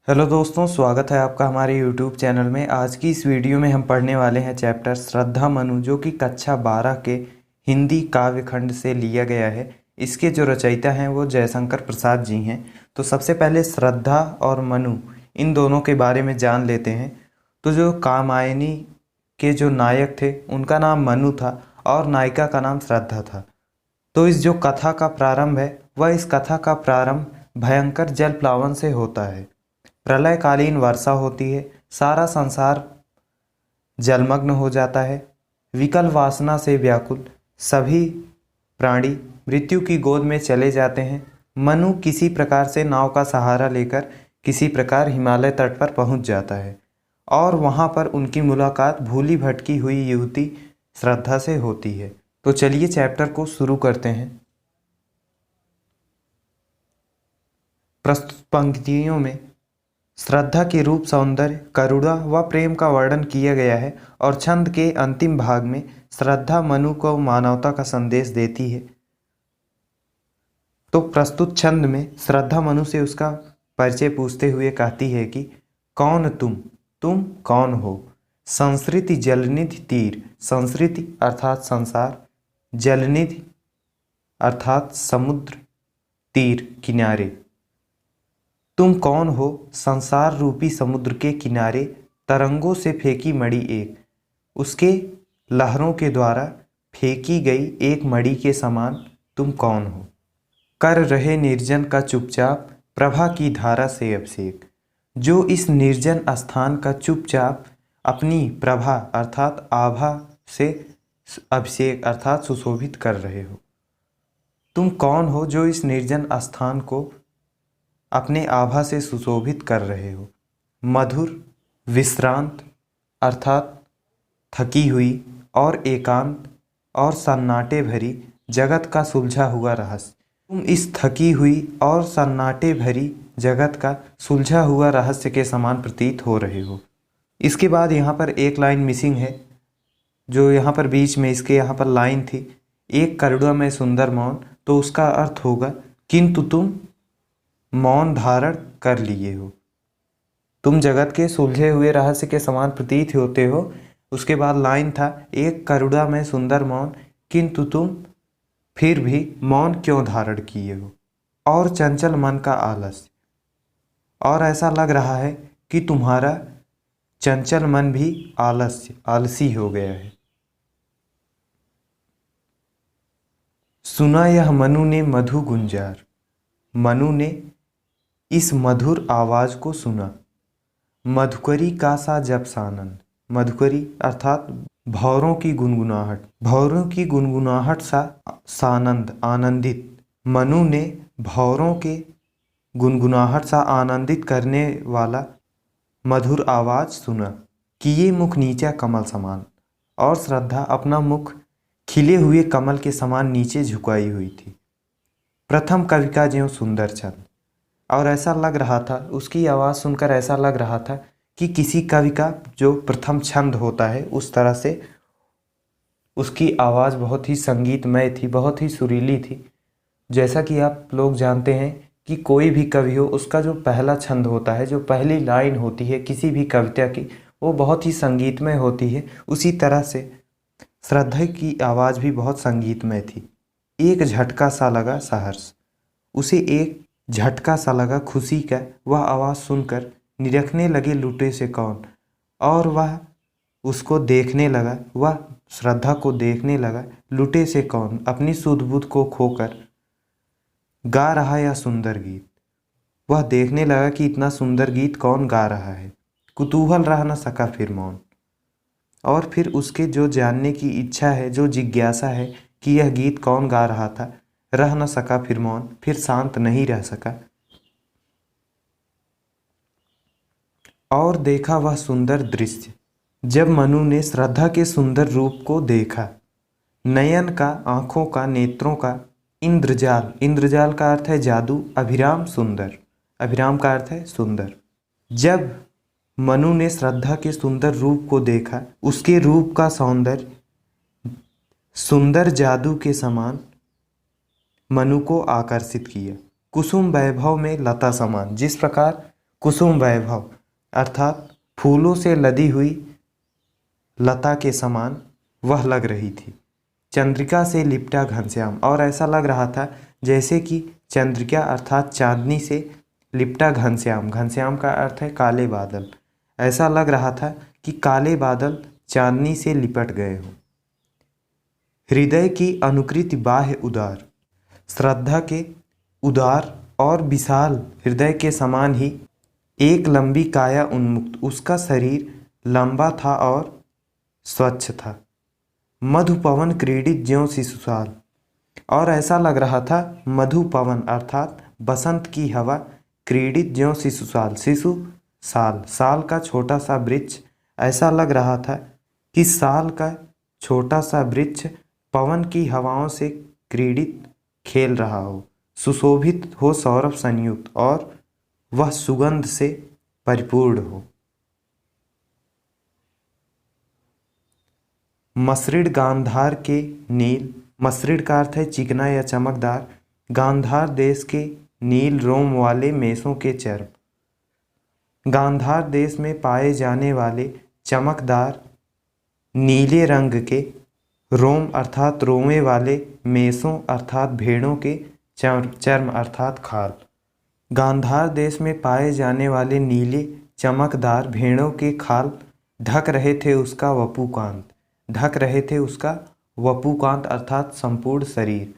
Hello दोस्तों, स्वागत है आपका हमारे यूट्यूब चैनल में। आज की इस वीडियो में हम पढ़ने वाले हैं चैप्टर श्रद्धा मनु, जो कि कक्षा 12 के हिंदी काव्य खंड से लिया गया है। इसके जो रचयिता हैं वो जयशंकर प्रसाद जी हैं। तो सबसे पहले श्रद्धा और मनु इन दोनों के बारे में जान लेते हैं। तो जो कामायनी के जो नायक थे उनका नाम मनु था और नायिका का नाम श्रद्धा था। तो इस जो कथा का प्रारंभ है वह इस कथा का प्रारंभ भयंकर जल प्लावन से होता है। प्रलयकालीन वर्षा होती है, सारा संसार जलमग्न हो जाता है। विकल वासना से व्याकुल सभी प्राणी मृत्यु की गोद में चले जाते हैं। मनु किसी प्रकार से नाव का सहारा लेकर किसी प्रकार हिमालय तट पर पहुंच जाता है और वहां पर उनकी मुलाकात भूली भटकी हुई युवती श्रद्धा से होती है। तो चलिए चैप्टर को शुरू करते हैं। प्रस्तुत पंक्तियों में श्रद्धा के रूप, सौंदर्य, करुणा व प्रेम का वर्णन किया गया है और छंद के अंतिम भाग में श्रद्धा मनु को मानवता का संदेश देती है। तो प्रस्तुत छंद में श्रद्धा मनु से उसका परिचय पूछते हुए कहती है कि कौन तुम कौन हो। संस्कृति जलनिधि तीर, संस्कृति अर्थात संसार, जलनिधि अर्थात समुद्र, तीर किनारे। तुम कौन हो संसार रूपी समुद्र के किनारे, तरंगों से फेंकी मणि एक, उसके लहरों के द्वारा फेंकी गई एक मणि के समान तुम कौन हो। कर रहे निर्जन का चुपचाप प्रभा की धारा से अभिषेक, जो इस निर्जन स्थान का चुपचाप अपनी प्रभा अर्थात आभा से अभिषेक अर्थात सुशोभित कर रहे हो। तुम कौन हो जो इस निर्जन स्थान को अपने आभा से सुशोभित कर रहे हो। मधुर विश्रांत अर्थात थकी हुई और एकांत और सन्नाटे भरी जगत का सुलझा हुआ रहस्य, तुम इस थकी हुई और सन्नाटे भरी जगत का सुलझा हुआ रहस्य के समान प्रतीत हो रहे हो। इसके बाद यहाँ पर एक लाइन मिसिंग है, जो यहाँ पर बीच में इसके यहाँ पर लाइन थी, एक करुणा में सुंदर मौन। तो उसका अर्थ होगा किंतु तुम मौन धारण कर लिए हो, तुम जगत के सुलझे हुए रहस्य के समान प्रतीत होते हो। उसके बाद लाइन था एक करुणा में सुंदर मौन, किंतु तुम फिर भी मौन क्यों धारण किए हो, और चंचल मन का आलस्य, और ऐसा लग रहा है कि तुम्हारा चंचल मन भी आलसी हो गया है। सुना यह मनु ने मधु गुंजार, मनु ने इस मधुर आवाज को सुना। मधुकरी का सा जप सानंद, मधुकरी अर्थात भौरों की गुनगुनाहट, भौरों की गुनगुनाहट सा सानंद आनंदित। मनु ने भौरों के गुनगुनाहट सा आनंदित करने वाला मधुर आवाज सुना। किए मुख नीचा कमल समान, और श्रद्धा अपना मुख खिले हुए कमल के समान नीचे झुकाई हुई थी। प्रथम कवि का ज्यों सुंदर छंद, और ऐसा लग रहा था, उसकी आवाज़ सुनकर ऐसा लग रहा था कि किसी कवि का जो प्रथम छंद होता है उस तरह से उसकी आवाज़ बहुत ही संगीतमय थी, बहुत ही सुरीली थी। जैसा कि आप लोग जानते हैं कि कोई भी कवि हो, उसका जो पहला छंद होता है, जो पहली लाइन होती है किसी भी कविता की, वो बहुत ही संगीतमय होती है। उसी तरह से श्रद्धा की आवाज़ भी बहुत संगीतमय थी। एक झटका सा लगा सहर्ष, उसे एक झटका सा लगा खुशी का। वह आवाज़ सुनकर निरखने लगे लुटे से कौन, और वह उसको देखने लगा, वह श्रद्धा को देखने लगा लुटे से कौन, अपनी सुध बुध को खोकर गा रहा यह सुंदर गीत। वह देखने लगा कि इतना सुंदर गीत कौन गा रहा है। कुतूहल रह न सका फिर मौन, और फिर उसके जो जानने की इच्छा है, जो जिज्ञासा है कि यह गीत कौन गा रहा था, रह न सका फिर मौन, फिर शांत नहीं रह सका। और देखा वह सुंदर दृश्य, जब मनु ने श्रद्धा के सुंदर रूप को देखा। नयन का, आंखों का, नेत्रों का इंद्रजाल, इंद्रजाल का अर्थ है जादू, अभिराम सुंदर, अभिराम का अर्थ है सुंदर। जब मनु ने श्रद्धा के सुंदर रूप को देखा, उसके रूप का सौंदर्य सुंदर जादू के समान मनु को आकर्षित किया। कुसुम वैभव में लता समान, जिस प्रकार कुसुम वैभव अर्थात फूलों से लदी हुई लता के समान वह लग रही थी। चंद्रिका से लिपटा घनश्याम, और ऐसा लग रहा था जैसे कि चंद्रिका अर्थात चांदनी से लिपटा घनश्याम। घनश्याम का अर्थ है काले बादल। ऐसा लग रहा था कि काले बादल चांदनी से लिपट गए हों। हृदय की अनुकृति बाह्य उदार, श्रद्धा के उदार और विशाल हृदय के समान ही एक लंबी काया उन्मुक्त, उसका शरीर लंबा था और स्वच्छ था। मधुपवन क्रीडित ज्यों शिशुसाल, और ऐसा लग रहा था मधुपवन अर्थात बसंत की हवा, क्रीडित ज्यों शिशुसाल, शिशु साल, साल का छोटा सा वृक्ष। ऐसा लग रहा था कि साल का छोटा सा वृक्ष पवन की हवाओं से क्रीडित खेल रहा हो, सुशोभित हो, सौरभ संयुक्त, और वह सुगंध से परिपूर्ण हो। मसृण गांधार के नील, मसृण का अर्थ है चिकना या चमकदार, गांधार देश के नील रोम वाले मेषों के चर्म। गांधार देश में पाए जाने वाले चमकदार नीले रंग के रोम अर्थात रोमे वाले मेषों अर्थात भेड़ों के चर्म अर्थात खाल। गांधार देश में पाए जाने वाले नीले चमकदार भेड़ों के खाल ढक रहे थे उसका वपुकांत, ढक रहे थे उसका वपुकांत अर्थात संपूर्ण शरीर।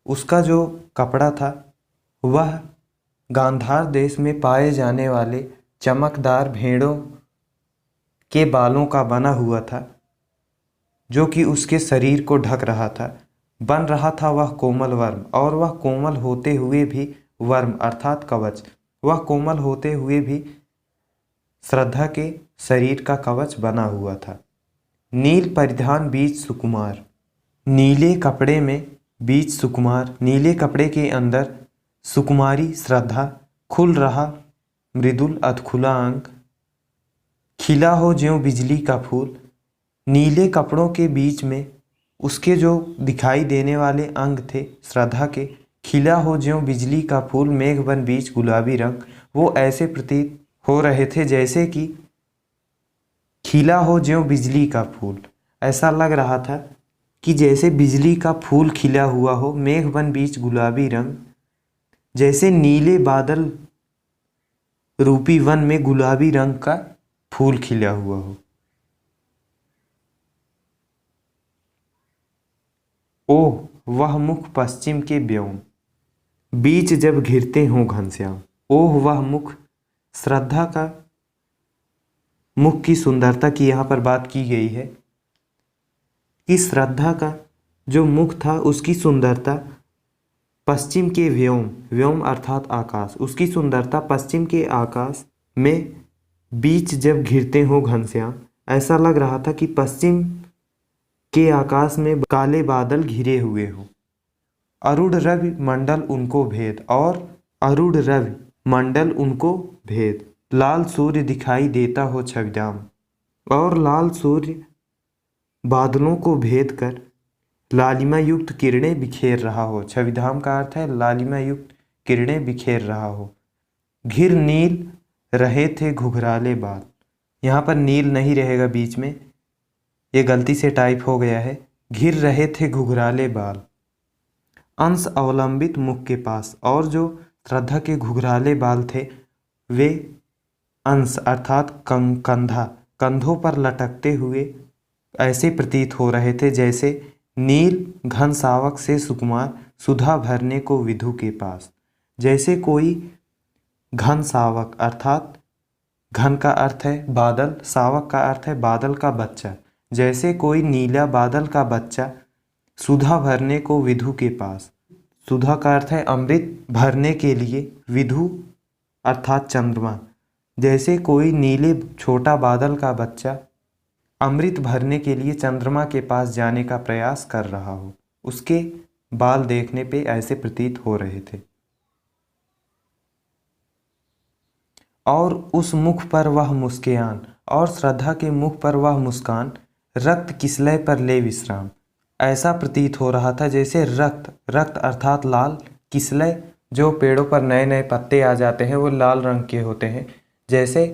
उसका जो कपड़ा था वह गांधार देश में पाए जाने वाले चमकदार भेड़ों के बालों का बना हुआ था, जो कि उसके शरीर को ढक रहा था। बन रहा था वह कोमल वर्म, और वह कोमल होते हुए भी वर्म अर्थात कवच, वह कोमल होते हुए भी श्रद्धा के शरीर का कवच बना हुआ था। नील परिधान बीच सुकुमार, नीले कपड़े में बीच सुकुमार, नीले कपड़े के अंदर सुकुमारी श्रद्धा, खुल रहा मृदुल अधखुला अंग, खिला हो ज्यों बिजली का फूल। नीले कपड़ों के बीच में उसके जो दिखाई देने वाले अंग थे श्रद्धा के, खिला हो ज्यों बिजली का फूल, मेघबन बीच गुलाबी रंग, वो ऐसे प्रतीत हो रहे थे जैसे कि खिला हो ज्यों बिजली का फूल। ऐसा लग रहा था कि जैसे बिजली का फूल खिला हुआ हो, मेघबन बीच गुलाबी रंग, जैसे नीले बादल रूपी वन में गुलाबी रंग का फूल खिला हुआ हो। ओह वह मुख पश्चिम के व्योम, बीच जब घिरते हों घनश्याम। ओह वह मुख, श्रद्धा का मुख की सुंदरता की यहाँ पर बात की गई है कि श्रद्धा का जो मुख था उसकी सुंदरता पश्चिम के व्योम, व्योम अर्थात आकाश, उसकी सुंदरता पश्चिम के आकाश में बीच जब घिरते हो घनश्याम। ऐसा लग रहा था कि पश्चिम के आकाश में काले बादल घिरे हुए हो। अरुण रवि मंडल उनको भेद, और अरुण रवि मंडल उनको भेद, लाल सूर्य दिखाई देता हो छविधाम, और लाल सूर्य बादलों को भेद कर लालिमा युक्त किरणें बिखेर रहा हो। छविधाम का अर्थ है लालिमा युक्त किरणें बिखेर रहा हो। घिर नील रहे थे घुघराले बाल, यहाँ पर नील नहीं रहेगा बीच में, ये गलती से टाइप हो गया है। घिर रहे थे घुघराले बाल, अंश अवलंबित मुख के पास, और जो श्रद्धा के घुघराले बाल थे वे अंश अर्थात कंधा, कंधों पर लटकते हुए ऐसे प्रतीत हो रहे थे जैसे नील घन सावक से सुकुमार सुधा भरने को विधु के पास। जैसे कोई घन सावक अर्थात घन का अर्थ है बादल, सावक का अर्थ है बादल का बच्चा, जैसे कोई नीला बादल का बच्चा सुधा भरने को विधु के पास। सुधा का अर्थ है अमृत भरने के लिए, विधु अर्थात चंद्रमा, जैसे कोई नीले छोटा बादल का बच्चा अमृत भरने के लिए चंद्रमा के पास जाने का प्रयास कर रहा हो। उसके बाल देखने पे ऐसे प्रतीत हो रहे थे। और उस मुख पर वह मुस्कान, और श्रद्धा के मुख पर वह मुस्कान, रक्त किसलय पर ले विश्राम। ऐसा प्रतीत हो रहा था जैसे रक्त, रक्त अर्थात लाल, किसलय जो पेड़ों पर नए नए पत्ते आ जाते हैं वो लाल रंग के होते हैं। जैसे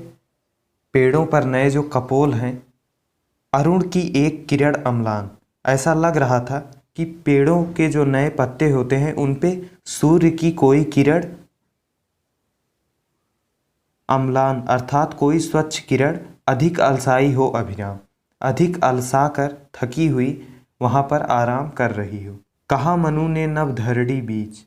पेड़ों पर नए जो कपोल हैं, अरुण की एक किरण अम्लान। ऐसा लग रहा था कि पेड़ों के जो नए पत्ते होते हैं उन पे सूर्य की कोई किरण अम्लान अर्थात कोई स्वच्छ किरण अधिक अलसाई हो, अभिराम अधिक अलसा कर थकी हुई वहां पर आराम कर रही हो। कहा मनु ने नभ धरड़ी बीच।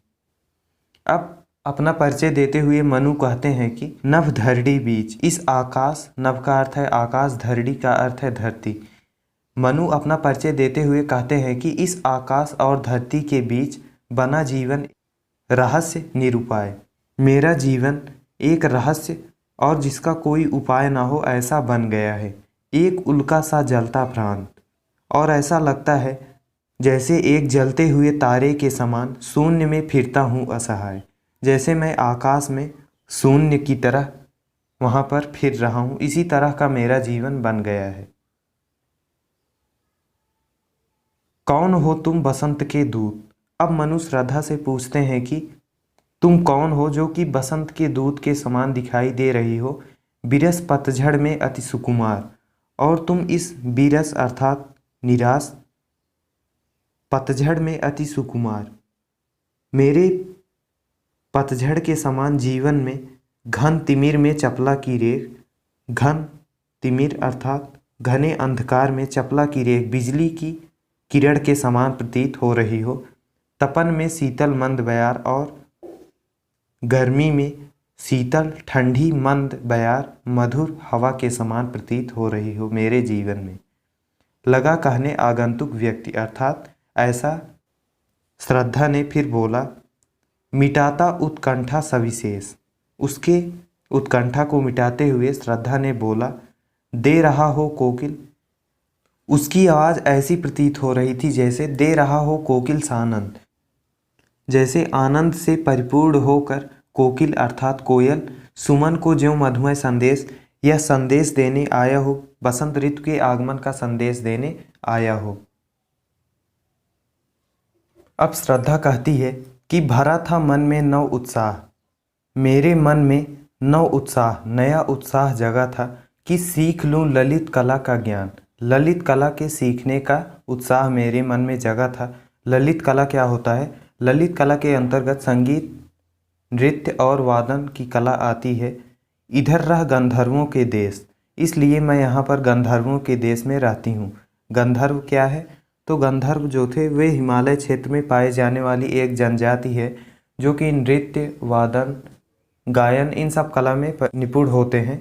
अब अपना परिचय देते हुए मनु कहते हैं कि नभ धरड़ी बीच, इस आकाश, नभ का अर्थ है आकाश, धरड़ी का अर्थ है धरती। मनु अपना परिचय देते हुए कहते हैं कि इस आकाश और धरती के बीच बना जीवन रहस्य निरूपाय। मेरा जीवन एक रहस्य और जिसका कोई उपाय ना हो ऐसा बन गया है। एक उल्का सा जलता प्रांत, और ऐसा लगता है जैसे एक जलते हुए तारे के समान शून्य में फिरता हूँ असहाय। जैसे मैं आकाश में शून्य की तरह वहाँ पर फिर रहा हूँ, इसी तरह का मेरा जीवन बन गया है। कौन हो तुम बसंत के दूत। अब मनु श्रद्धा से पूछते हैं कि तुम कौन हो जो कि बसंत के दूत के समान दिखाई दे रही हो, बिरस पतझड़ में अति सुकुमार। और तुम इस बिरस अर्थात निराश, पतझड़ में अति सुकुमार, मेरे पतझड़ के समान जीवन में घन तिमिर में चपला की रेख, घन तिमिर अर्थात घने अंधकार में चपला की रेख बिजली की किरण के समान प्रतीत हो रही हो। तपन में शीतल मंद बयार और गर्मी में शीतल ठंडी मंद बयार मधुर हवा के समान प्रतीत हो रही हो मेरे जीवन में। लगा कहने आगंतुक व्यक्ति अर्थात ऐसा श्रद्धा ने फिर बोला, मिटाता उत्कंठा सविशेष। उसके उत्कंठा को मिटाते हुए श्रद्धा ने बोला, दे रहा हो कोकिल। उसकी आवाज़ ऐसी प्रतीत हो रही थी जैसे दे रहा हो कोकिल सानंद, जैसे आनंद से परिपूर्ण होकर कोकिल अर्थात कोयल सुमन को ज्यों मधुमय संदेश या संदेश देने आया हो, बसंत ऋतु के आगमन का संदेश देने आया हो। अब श्रद्धा कहती है कि भरा था मन में नव उत्साह, मेरे मन में नव उत्साह, नया उत्साह जगा था कि सीख लूँ ललित कला का ज्ञान। ललित कला के सीखने का उत्साह मेरे मन में जगा था। ललित कला क्या होता है? ललित कला के अंतर्गत संगीत, नृत्य और वादन की कला आती है। इधर रह गंधर्वों के देश, इसलिए मैं यहाँ पर गंधर्वों के देश में रहती हूँ। गंधर्व क्या है? तो गंधर्व जो थे वे हिमालय क्षेत्र में पाए जाने वाली एक जनजाति है जो कि नृत्य, वादन, गायन इन सब कला में निपुण होते हैं।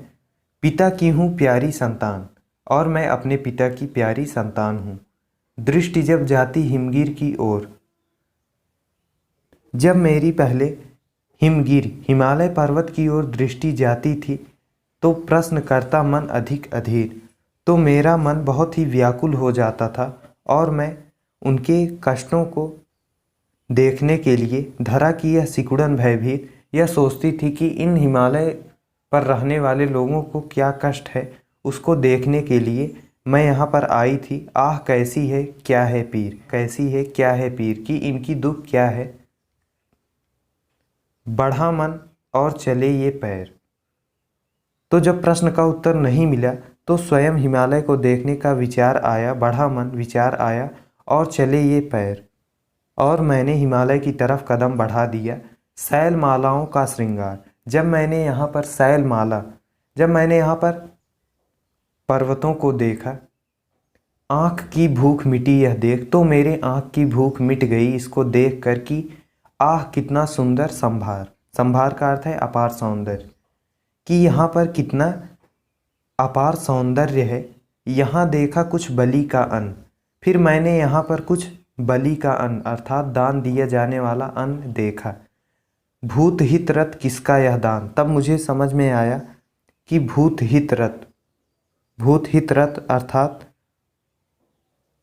पिता की हूँ प्यारी संतान और मैं अपने पिता की प्यारी संतान हूँ। दृष्टि जब जाती हिमगिर की ओर, जब मेरी पहले हिमगिर हिमालय पर्वत की ओर दृष्टि जाती थी तो प्रश्न करता मन अधिक अधीर, तो मेरा मन बहुत ही व्याकुल हो जाता था और मैं उनके कष्टों को देखने के लिए धरा की यह सिकुड़न भयभीत यह सोचती थी कि इन हिमालय पर रहने वाले लोगों को क्या कष्ट है, उसको देखने के लिए मैं यहाँ पर आई थी। आह कैसी है क्या है पीर, कैसी है क्या है पीर कि इनकी दुख क्या है। बढ़ा मन और चले ये पैर। तो जब प्रश्न का उत्तर नहीं मिला तो स्वयं हिमालय को देखने का विचार आया, बढ़ा मन, विचार आया और चले ये पैर, और मैंने हिमालय की तरफ कदम बढ़ा दिया। शैल मालाओं का श्रृंगार, जब मैंने यहाँ पर शैल माला, जब मैंने यहाँ पर पर्वतों को देखा, आँख की भूख मिटी यह देख, तो मेरे आँख की भूख मिट गई इसको देख कर कि आह कितना सुंदर संभार। संभार का अर्थ है अपार सौंदर्य, कि यहाँ पर कितना अपार सौंदर्य है। यहाँ देखा कुछ बलि का अन्न, फिर मैंने यहाँ पर कुछ बलि का अन्न अर्थात दान दिया जाने वाला अन्न देखा। भूत हित रत किसका यह दान, तब मुझे समझ में आया कि भूत हित रत, भूत हित रत अर्थात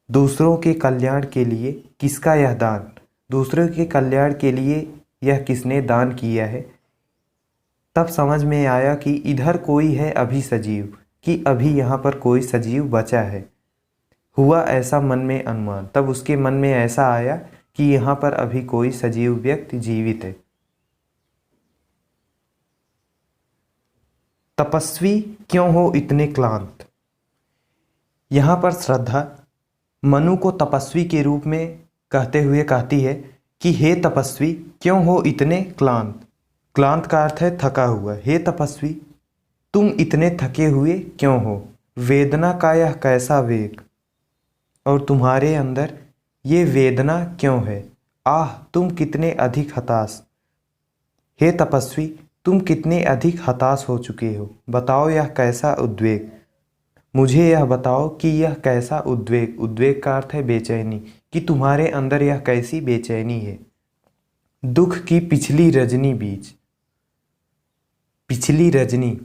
दूसरों के कल्याण के लिए किसका यह दान, दूसरों के कल्याण के लिए यह किसने दान किया है। तब समझ में आया कि इधर कोई है अभी सजीव, कि अभी यहाँ पर कोई सजीव बचा है। हुआ ऐसा मन में अनुमान, तब उसके मन में ऐसा आया कि यहाँ पर अभी कोई सजीव व्यक्ति जीवित है। तपस्वी क्यों हो इतने क्लांत। यहाँ पर श्रद्धा मनु को तपस्वी के रूप में कहते हुए कहती है कि हे तपस्वी क्यों हो इतने क्लांत। क्लांत का अर्थ है थका हुआ। हे तपस्वी तुम इतने थके हुए क्यों हो। वेदना का यह कैसा वेग, और तुम्हारे अंदर ये वेदना क्यों है। आह तुम कितने अधिक हताश। हे तपस्वी तुम कितने अधिक हताश हो चुके हो। बताओ यह कैसा उद्वेग। मुझे यह बताओ कि यह कैसा उद्वेग। उद्वेग का अर्थ है बेचैनी, कि तुम्हारे अंदर यह कैसी बेचैनी है। दुख की पिछली रजनी बीच।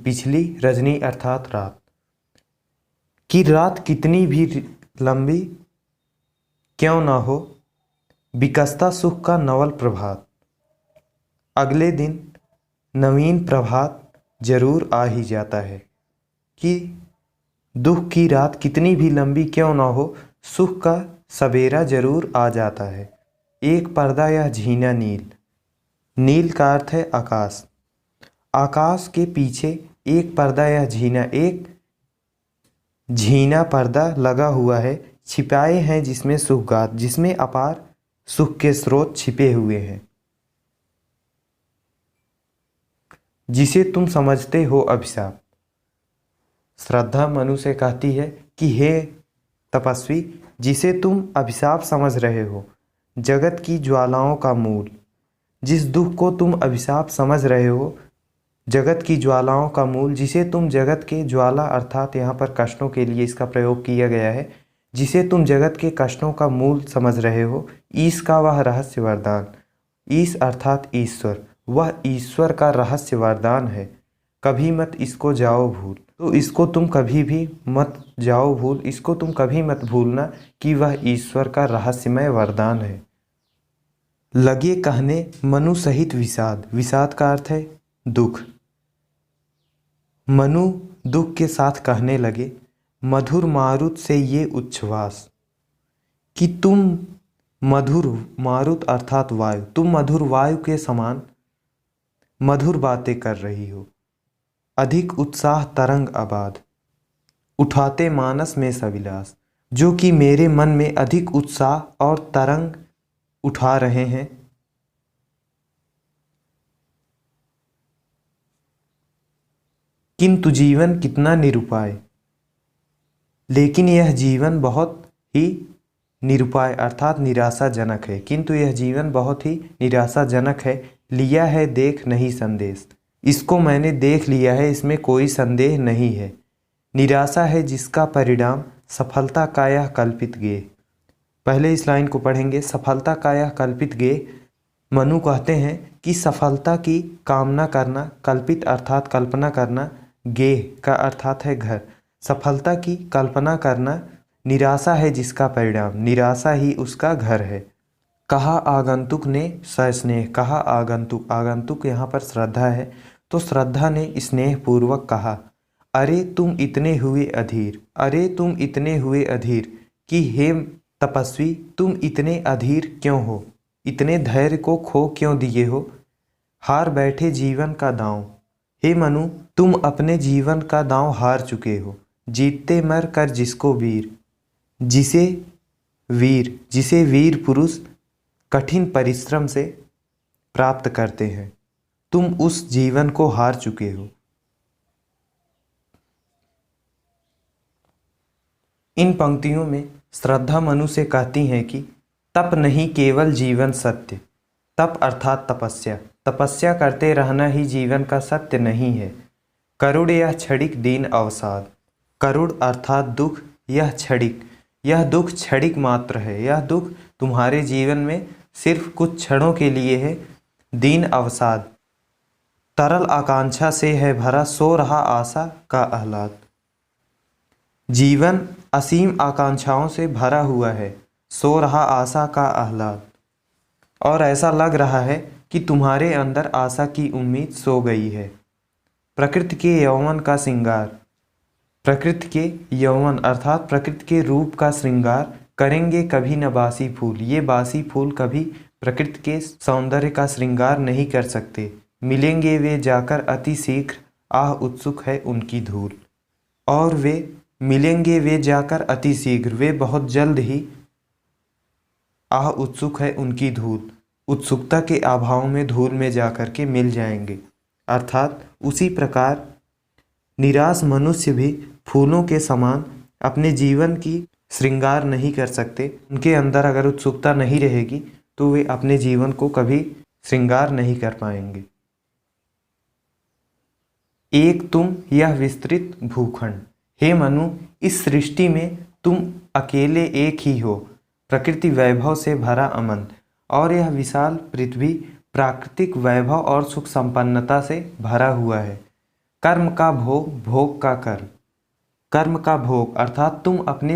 पिछली रजनी अर्थात रात। कि रात कितनी भी लंबी क्यों ना हो, विकसता सुख का नवल प्रभात। अगले दिन नवीन प्रभात जरूर आ ही जाता है। कि दुख की रात कितनी भी लंबी क्यों ना हो, सुख का सवेरा जरूर आ जाता है। एक पर्दा या झीना नील। नील का अर्थ है आकाश। आकाश के पीछे एक पर्दा या एक झीना पर्दा लगा हुआ है। छिपाए हैं जिसमें सुखगात, जिसमें अपार सुख के स्रोत छिपे हुए हैं। जिसे तुम समझते हो अभिशाप। श्रद्धा मनु से कहती है कि हे तपस्वी जिसे तुम अभिशाप समझ रहे हो, जगत की ज्वालाओं का मूल। जिस दुख को तुम अभिशाप समझ रहे हो, जगत की ज्वालाओं का मूल, जिसे तुम जगत के ज्वाला अर्थात यहाँ पर कष्टों के लिए इसका प्रयोग किया गया है, जिसे तुम जगत के कष्टों का मूल समझ रहे हो, ईश का वह रहस्य वरदान। ईश अर्थात ईश्वर, वह ईश्वर का रहस्य वरदान है। कभी मत इसको जाओ भूल। तो इसको तुम कभी भी मत जाओ भूल, इसको तुम कभी मत भूलना कि वह ईश्वर का रहस्यमय वरदान है। लगे कहने मनु सहित विषाद। विषाद का अर्थ है दुख। मनु दुख के साथ कहने लगे, मधुर मारुत से ये उच्छ्वास। कि तुम मधुर मारुत अर्थात वायु, तुम मधुर वायु के समान मधुर बातें कर रही हो। अधिक उत्साह तरंग आबाद। उठाते मानस में सविलास। जो कि मेरे मन में अधिक उत्साह और तरंग उठा रहे हैं। किंतु जीवन कितना निरुपाय। लेकिन यह जीवन बहुत ही निरुपाय अर्थात निराशाजनक है। किंतु यह जीवन बहुत ही निराशाजनक है। लिया है देख नहीं संदेश। इसको मैंने देख लिया है, इसमें कोई संदेह नहीं है। निराशा है जिसका परिणाम सफलता का यह कल्पित गेय। पहले इस लाइन को पढ़ेंगे। सफलता का यह कल्पित गेय। मनु कहते हैं कि सफलता की कामना करना, कल्पित अर्थात कल्पना करना, गेय का अर्थात है घर। सफलता की कल्पना करना निराशा है जिसका परिणाम, निराशा ही उसका घर है। कहा आगंतुक ने सस्नेह। कहा आगंतुक, आगंतुक यहाँ पर श्रद्धा है, तो श्रद्धा ने स्नेह पूर्वक कहा, अरे तुम इतने हुए अधीर। अरे तुम इतने हुए अधीर। कि हे तपस्वी तुम इतने अधीर क्यों हो, इतने धैर्य को खो क्यों दिए हो। हार बैठे जीवन का दांव। हे मनु तुम अपने जीवन का दांव हार चुके हो। जीतते मर कर जिसको वीर। जिसे वीर पुरुष कठिन परिश्रम से प्राप्त करते हैं, तुम उस जीवन को हार चुके हो। इन पंक्तियों में श्रद्धा मनु से कहती हैं कि तप नहीं केवल जीवन सत्य। तप अर्थात तपस्या, तपस्या करते रहना ही जीवन का सत्य नहीं है। करुण यह क्षणिक दीन अवसाद। करुण अर्थात दुख, यह दुख क्षणिक मात्र है। यह दुख तुम्हारे जीवन में सिर्फ कुछ क्षणों के लिए है। दीन अवसाद तरल आकांक्षा से है भरा, सो रहा आशा का आह्लाद। जीवन असीम आकांक्षाओं से भरा हुआ है, सो रहा आशा का आह्लाद। और ऐसा लग रहा है कि तुम्हारे अंदर आशा की उम्मीद सो गई है। प्रकृति के यौवन का श्रृंगार। प्रकृति के यौवन अर्थात प्रकृति के रूप का श्रृंगार करेंगे कभी न बासी फूल। ये बासी फूल कभी प्रकृति के सौंदर्य का श्रृंगार नहीं कर सकते। मिलेंगे वे जाकर अति शीघ्र आह उत्सुक है उनकी धूल। और वे मिलेंगे वे जाकर अति शीघ्र, वे बहुत जल्द ही, आह उत्सुक है उनकी धूल, उत्सुकता के अभाव में धूल में जाकर के मिल जाएंगे। अर्थात उसी प्रकार निराश मनुष्य भी फूलों के समान अपने जीवन की श्रृंगार नहीं कर सकते। उनके अंदर अगर उत्सुकता नहीं रहेगी तो वे अपने जीवन को कभी श्रृंगार नहीं कर पाएंगे। एक तुम यह विस्तृत भूखंड, हे मनु इस सृष्टि में तुम अकेले एक ही हो। प्रकृति वैभव से भरा अमन, और यह विशाल पृथ्वी प्राकृतिक वैभव और सुख संपन्नता से भरा हुआ है। कर्म का भोग, भोग का कर्म। कर्म का भोग अर्थात तुम अपने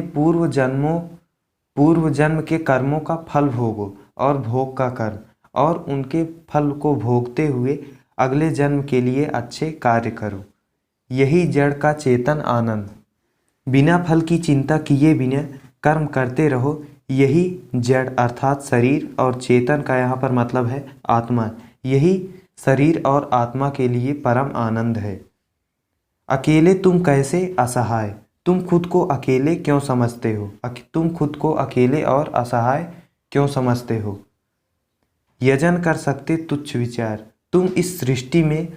पूर्व जन्म के कर्मों का फल भोगो, और भोग का कर्म, और उनके फल को भोगते हुए अगले जन्म के लिए अच्छे कार्य करो। यही जड़ का चेतन आनंद। बिना फल की चिंता किए बिना कर्म करते रहो, यही जड़ अर्थात शरीर और चेतन का यहाँ पर मतलब है आत्मा। यही शरीर और आत्मा के लिए परम आनंद है। अकेले तुम कैसे असहाय, तुम खुद को अकेले क्यों समझते हो? तुम खुद को अकेले और असहाय क्यों समझते हो? यजन कर सकते तुच्छ विचार, तुम इस सृष्टि में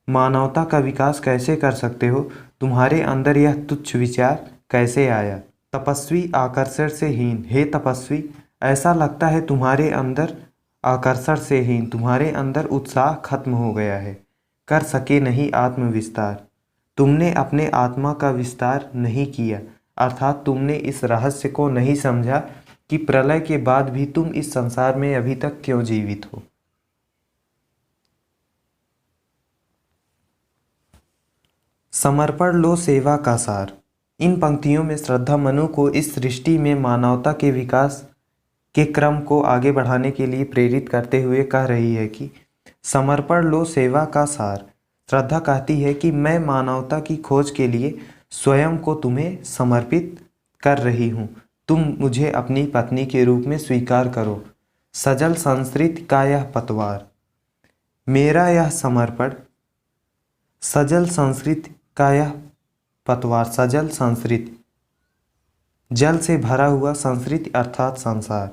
मानवता का विकास कैसे कर सकते हो? तुम्हारे अंदर यह तुच्छ विचार कैसे आया? तपस्वी आकर्षण से हीन, हे तपस्वी ऐसा लगता है तुम्हारे अंदर आकर्षण से हीन, तुम्हारे अंदर उत्साह खत्म हो गया है। कर सके नहीं आत्म विस्तार, तुमने अपने आत्मा का विस्तार नहीं किया, अर्थात तुमने इस रहस्य को नहीं समझा कि प्रलय के बाद भी तुम इस संसार में अभी तक क्यों जीवित हो। समर्पण लो सेवा का सार। इन पंक्तियों में श्रद्धा मनु को इस सृष्टि में मानवता के विकास के क्रम को आगे बढ़ाने के लिए प्रेरित करते हुए कह रही है कि समर्पण लो सेवा का सार। श्रद्धा कहती है कि मैं मानवता की खोज के लिए स्वयं को तुम्हें समर्पित कर रही हूँ। तुम मुझे अपनी पत्नी के रूप में स्वीकार करो। सजल संस्कृति का यह पतवार, मेरा यह समर्पण। सजल संस्कृति का यह पतवार, सजल संस्कृति जल से भरा हुआ, संस्कृति अर्थात संसार।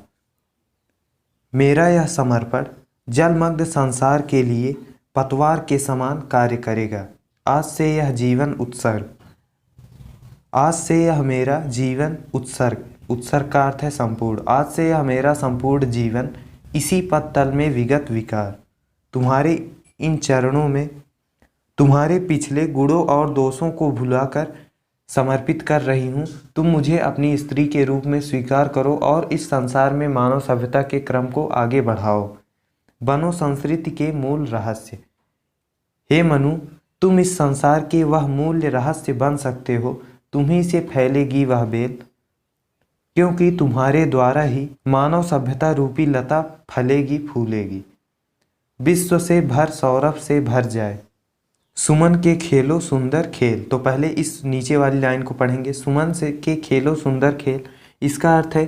मेरा यह समर्पण जलमग्न संसार के लिए पतवार के समान कार्य करेगा। आज से यह जीवन उत्सर्ग, आज से यह मेरा जीवन उत्सर्ग, उत्सर्ग का अर्थ है संपूर्ण। आज से यह मेरा संपूर्ण जीवन इसी पद तल में विगत विकार, तुम्हारे इन चरणों में तुम्हारे पिछले गुणों और दोषों को भुलाकर समर्पित कर रही हूँ। तुम मुझे अपनी स्त्री के रूप में स्वीकार करो और इस संसार में मानव सभ्यता के क्रम को आगे बढ़ाओ। बनो संस्कृति के मूल रहस्य। हे मनु, तुम इस संसार के वह मूल्य रहस्य बन सकते हो। तुम्ही से फैलेगी वह बेल, क्योंकि तुम्हारे द्वारा ही मानव सभ्यता रूपी लता फलेगी फूलेगी। विश्व से भर, सौरभ से भर जाए। सुमन के खेलो सुंदर खेल। तो पहले इस नीचे वाली लाइन को पढ़ेंगे। सुमन से के खेलो सुंदर खेल, इसका अर्थ है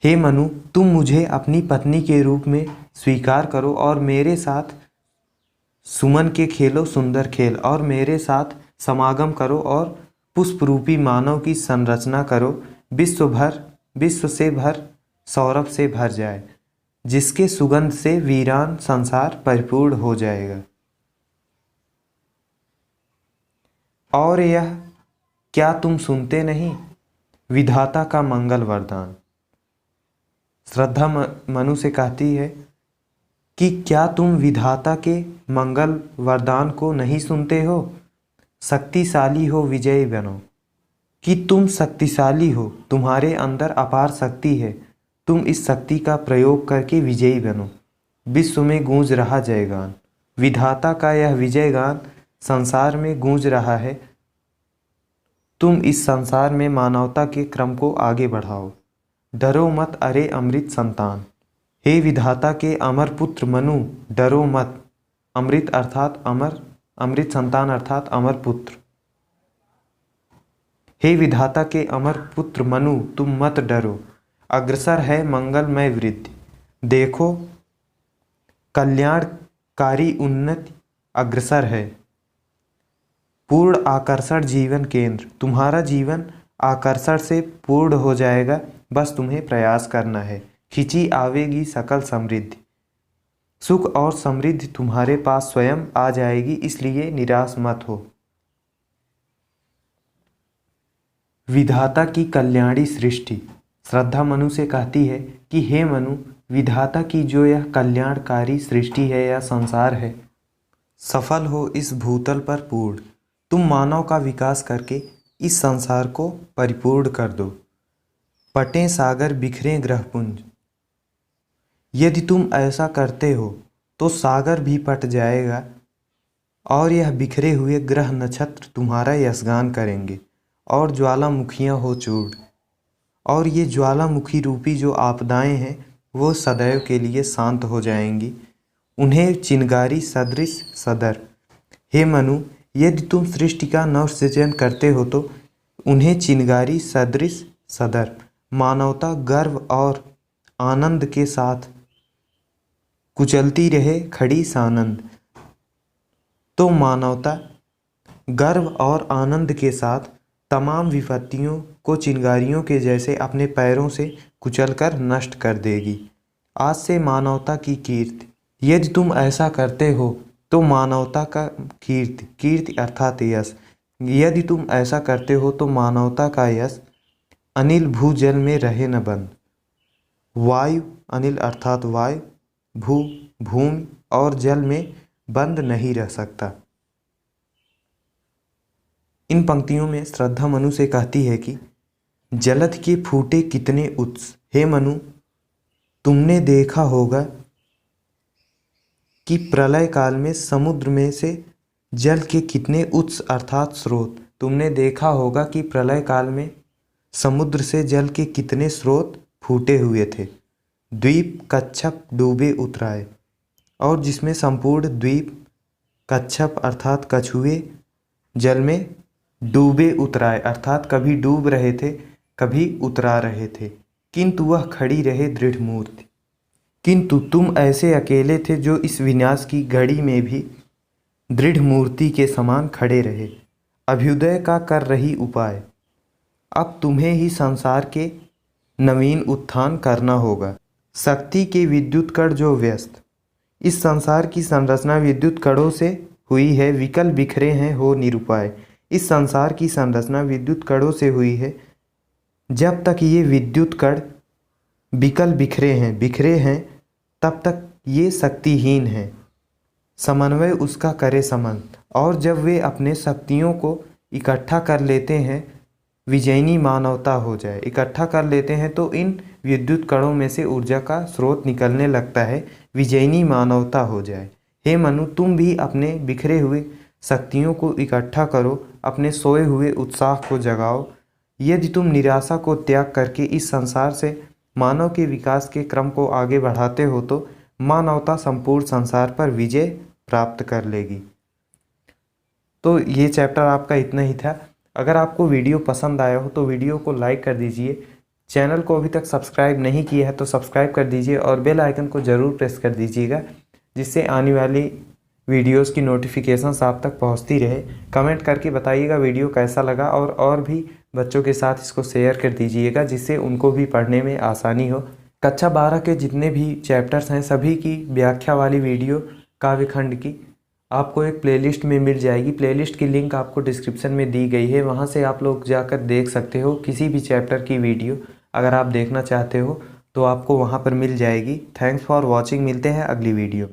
हे मनु, तुम मुझे अपनी पत्नी के रूप में स्वीकार करो और मेरे साथ सुमन के खेलो सुंदर खेल, और मेरे साथ समागम करो और पुष्प रूपी मानव की संरचना करो। विश्व से भर, सौरभ से भर जाए, जिसके सुगंध से वीरान संसार परिपूर्ण हो जाएगा। और यह क्या तुम सुनते नहीं, विधाता का मंगल वरदान। श्रद्धा मनु से कहती है कि क्या तुम विधाता के मंगल वरदान को नहीं सुनते हो? शक्तिशाली हो, विजयी बनो। कि तुम शक्तिशाली हो, तुम्हारे अंदर अपार शक्ति है, तुम इस शक्ति का प्रयोग करके विजयी बनो। विश्व में गूंज रहा जयगान, विधाता का यह विजय गान संसार में गूंज रहा है। तुम इस संसार में मानवता के क्रम को आगे बढ़ाओ। डरो मत अरे अमृत संतान, हे विधाता के अमर पुत्र मनु, डरो मत। अमृत अर्थात अमर, अमृत संतान अर्थात अमर पुत्र। हे विधाता के अमर पुत्र मनु, तुम मत डरो। अग्रसर है मंगलमय वृद्धि, देखो कल्याणकारी उन्नति अग्रसर है। पूर्ण आकर्षण जीवन केंद्र, तुम्हारा जीवन आकर्षण से पूर्ण हो जाएगा, बस तुम्हें प्रयास करना है। खिंची आवेगी सकल समृद्धि, सुख और समृद्धि तुम्हारे पास स्वयं आ जाएगी, इसलिए निराश मत हो। विधाता की कल्याणी सृष्टि, श्रद्धा मनु से कहती है कि हे मनु, विधाता की जो यह कल्याणकारी सृष्टि है, यह संसार है, सफल हो इस भूतल पर पूर्ण। तुम मानव का विकास करके इस संसार को परिपूर्ण कर दो। पटें सागर बिखरे ग्रहपुंज, यदि तुम ऐसा करते हो तो सागर भी पट जाएगा और यह बिखरे हुए ग्रह नक्षत्र तुम्हारा यशगान करेंगे और ज्वालामुखियाँ हो चूर्ण। और ये ज्वालामुखी रूपी जो आपदाएं हैं वो सदैव के लिए शांत हो जाएंगी, उन्हें चिनगारी सदृश सदर। हे मनु, यदि तुम सृष्टि का नवसृजन करते हो तो उन्हें चिनगारी सदृश सदर। मानवता गर्व और आनंद के साथ कुचलती रहे खड़ी सानंद, तो मानवता गर्व और आनंद के साथ तमाम विपत्तियों को चिंगारियों के जैसे अपने पैरों से कुचलकर नष्ट कर देगी। आज से मानवता की कीर्ति, यदि तुम ऐसा करते हो तो मानवता का कीर्ति अर्थात यश, यदि तुम ऐसा करते हो तो मानवता का यश अनिल भूजल में रहे न बंद। वायु, अनिल अर्थात वायु, भूमि और जल में बंद नहीं रह सकता। इन पंक्तियों में श्रद्धा मनु से कहती है कि जलध के फूटे कितने उत्स। हे मनु, तुमने देखा होगा कि प्रलय काल में समुद्र में से जल के कितने उत्स अर्थात स्रोत, तुमने देखा होगा कि प्रलय काल में समुद्र से जल के कितने स्रोत फूटे हुए थे। द्वीप कच्छप डूबे उतराए, और जिसमें संपूर्ण द्वीप कच्छप अर्थात कछुए जल में डूबे उतराए अर्थात कभी डूब रहे थे कभी उतरा रहे थे, किंतु वह खड़ी रहे दृढ़ मूर्ति। किंतु तुम ऐसे अकेले थे जो इस विनाश की घड़ी में भी दृढ़ मूर्ति के समान खड़े रहे, अभ्युदय का कर रही उपाय। अब तुम्हें ही संसार के नवीन उत्थान करना होगा। शक्ति के विद्युत कण जो व्यस्त, इस संसार की संरचना विद्युत कणों से हुई है, विकल बिखरे हैं हो निरुपाय। इस संसार की संरचना विद्युत कणों से हुई है। जब तक ये विद्युत कण विकल बिखरे हैं तब तक ये शक्तिहीन हैं। समन्वय उसका करे समन, और जब वे अपने शक्तियों को इकट्ठा कर लेते हैं, विजयनी मानवता हो जाए। इकट्ठा कर लेते हैं तो इन विद्युत कणों में से ऊर्जा का स्रोत निकलने लगता है, विजयनी मानवता हो जाए। हे मनु, तुम भी अपने बिखरे हुए शक्तियों को इकट्ठा करो, अपने सोए हुए उत्साह को जगाओ। यदि तुम निराशा को त्याग करके इस संसार से मानव के विकास के क्रम को आगे बढ़ाते हो तो मानवता संपूर्ण संसार पर विजय प्राप्त कर लेगी। तो ये चैप्टर आपका इतना ही था। अगर आपको वीडियो पसंद आया हो तो वीडियो को लाइक कर दीजिए। चैनल को अभी तक सब्सक्राइब नहीं किया है तो सब्सक्राइब कर दीजिए और बेल आइकन को ज़रूर प्रेस कर दीजिएगा, जिससे आने वाली वीडियोस की नोटिफिकेशंस आप तक पहुंचती रहे। कमेंट करके बताइएगा वीडियो कैसा लगा, और भी बच्चों के साथ इसको शेयर कर दीजिएगा, जिससे उनको भी पढ़ने में आसानी हो। कक्षा 12 के जितने भी चैप्टर्स हैं सभी की व्याख्या वाली वीडियो काव्यखंड की आपको एक प्लेलिस्ट में मिल जाएगी। प्लेलिस्ट की लिंक आपको डिस्क्रिप्शन में दी गई है, वहाँ से आप लोग जाकर देख सकते हो। किसी भी चैप्टर की वीडियो अगर आप देखना चाहते हो तो आपको वहाँ पर मिल जाएगी। थैंक्स फॉर वॉचिंग, मिलते हैं अगली वीडियो।